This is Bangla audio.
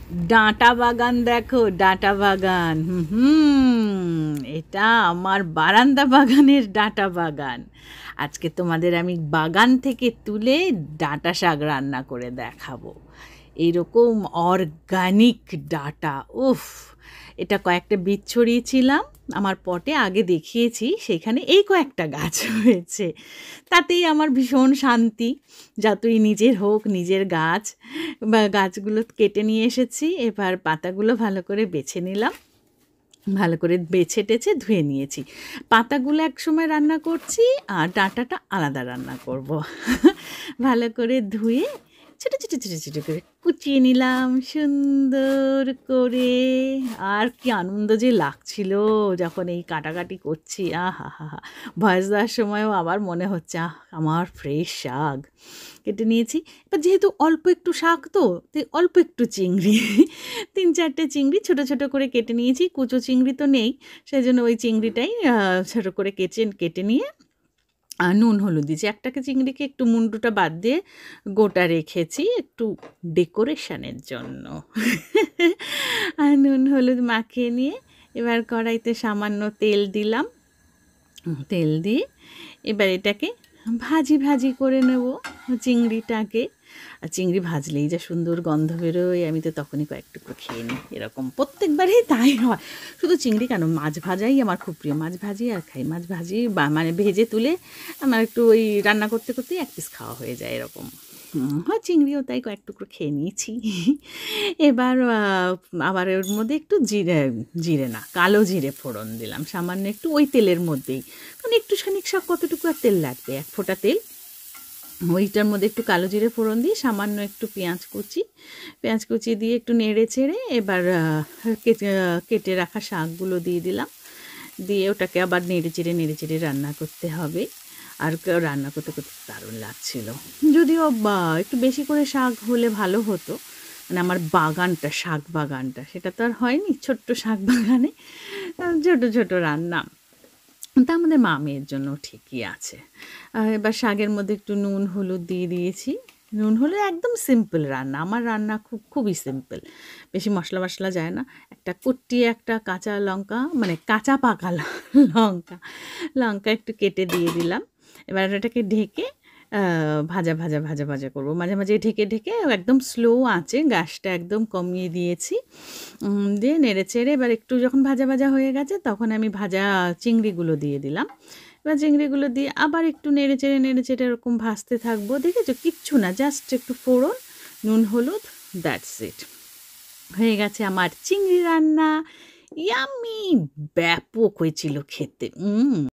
ডাঁটা বাগান দেখো, ডাঁটা বাগান। এটা আমার বারান্দা বাগানের ডাঁটা বাগান। আজকে তোমাদের আমি বাগান থেকে তুলে ডাঁটা শাক রান্না করে দেখাবো। এইরকম অর্গানিক ডাঁটা, উফ! এটা কয়েকটা বীজ ছড়িয়েছিলাম আমার পটে, আগে দেখিয়েছি, সেখানে এই কয়েকটা গাছ হয়েছে। তাতেই আমার ভীষণ শান্তি, যতই নিজের হোক, নিজের গাছ। বা গাছগুলো কেটে নিয়ে এসেছি, এবার পাতাগুলো ভালো করে বেছে নিলাম, ভালো করে বেছে টেছে ধুয়ে নিয়েছি। পাতাগুলো এক সময় রান্না করছি আর ডাঁটাটা আলাদা রান্না করব। ভালো করে ধুয়ে ছোটো ছোটো ছোটো ছোটো করে কুচিয়ে নিলাম সুন্দর করে। আর কি আনন্দ যে লাগছিল যখন এই কাটাকাটি করছি, আহা হা হা! ভয়েস দেওয়ার সময়ও আবার মনে হচ্ছে আমার ফ্রেশ শাক কেটে নিয়েছি। এবার যেহেতু অল্প একটু শাক, তো তাই অল্প একটু চিংড়ি, 3-4টে চিংড়ি ছোটো ছোটো করে কেটে নিয়েছি। কুচো চিংড়ি তো নেই, সেই জন্য ওই চিংড়িটাই ছোটো করে কেটে নিয়ে নুন হলুদ দিয়েছি। একটাকে চিংড়িকে একটু মুন্ডুটা বাদ দিয়ে গোটা রেখেছি একটু ডেকোরেশনের জন্য। আর নুন হলুদ মাখিয়ে নিয়ে এবার কড়াইতে সামান্য তেল দিলাম। তেল দিয়ে এবার এটাকে ভাজি ভাজি করে নেব চিংড়িটাকে। আর চিংড়ি ভাজলেই যা সুন্দর গন্ধ বেরোয়, আমি তো তখনই কয়েক টুকরো খেয়ে নিই। এরকম প্রত্যেকবারেই তাই হয়। শুধু চিংড়ি কেন, মাছ ভাজাই আমার খুব প্রিয়। মাছ ভাজি আর খাই, মাছ ভাজি বা মানে ভেজে তুলে আমার একটু ওই রান্না করতে করতেই এক পিস খাওয়া হয়ে যায় এরকম। হয় চিংড়িও তাই কয়েক টুকরো খেয়ে নিয়েছি। এবার আবার ওর মধ্যে একটু জিরে না, কালো জিরে ফোড়ন দিলাম সামান্য একটু ওই তেলের মধ্যেই। কারণ একটুখানি শাক কতটুকু আর তেল লাগবে, এক ফোঁটা তেল। ওইটার মধ্যে একটু কালো জিরে ফোড়ন দিয়ে সামান্য একটু পেঁয়াজ কুচি দিয়ে একটু নেড়ে চেড়ে এবার কেটে রাখা শাকগুলো দিয়ে দিলাম। দিয়ে ওটাকে আবার নেড়ে চেড়ে রান্না করতে হবে। আর রান্না করতে করতে দারুণ লাগছিল। যদিও একটু বেশি করে শাক হলে ভালো হতো, মানে আমার বাগানটা, শাক বাগানটা, সেটা তো আর হয়নি। ছোট্ট শাক বাগানে ছোটো ছোটো রান্না, তা আমাদের মা মেয়ের জন্য ঠিকই আছে। এবার শাকের মধ্যে একটু নুন হলুদ দিয়ে দিয়েছি। নুন হলুদ একদম সিম্পল রান্না, আমার রান্না খুবই সিম্পল, বেশি মশলা যায় না। একটা কুটিয়ে একটা কাঁচা লঙ্কা, মানে কাঁচা পাকা লঙ্কা একটু কেটে দিয়ে দিলাম। এবার এটাকে ঢেকে ভাজা করবো। মাঝে মাঝে ঢেকে একদম স্লো আঁচে গ্যাসটা একদম কমিয়ে দিয়েছি। দিয়ে নেড়ে চেড়ে এবার একটু যখন ভাজা হয়ে গেছে, তখন আমি ভাজা চিংড়িগুলো দিয়ে দিলাম। এবার চিংড়িগুলো দিয়ে আবার একটু নেড়ে চেড়ে এরকম ভাজতে থাকবো। দেখেছো, কিচ্ছু না, জাস্ট একটু ফোড়ন, নুন হলুদ, দ্যাটস ইট। হয়ে গেছে আমার চিংড়ি রান্না। ইয়াম্মি! ব্যাপক হয়েছিল খেতে।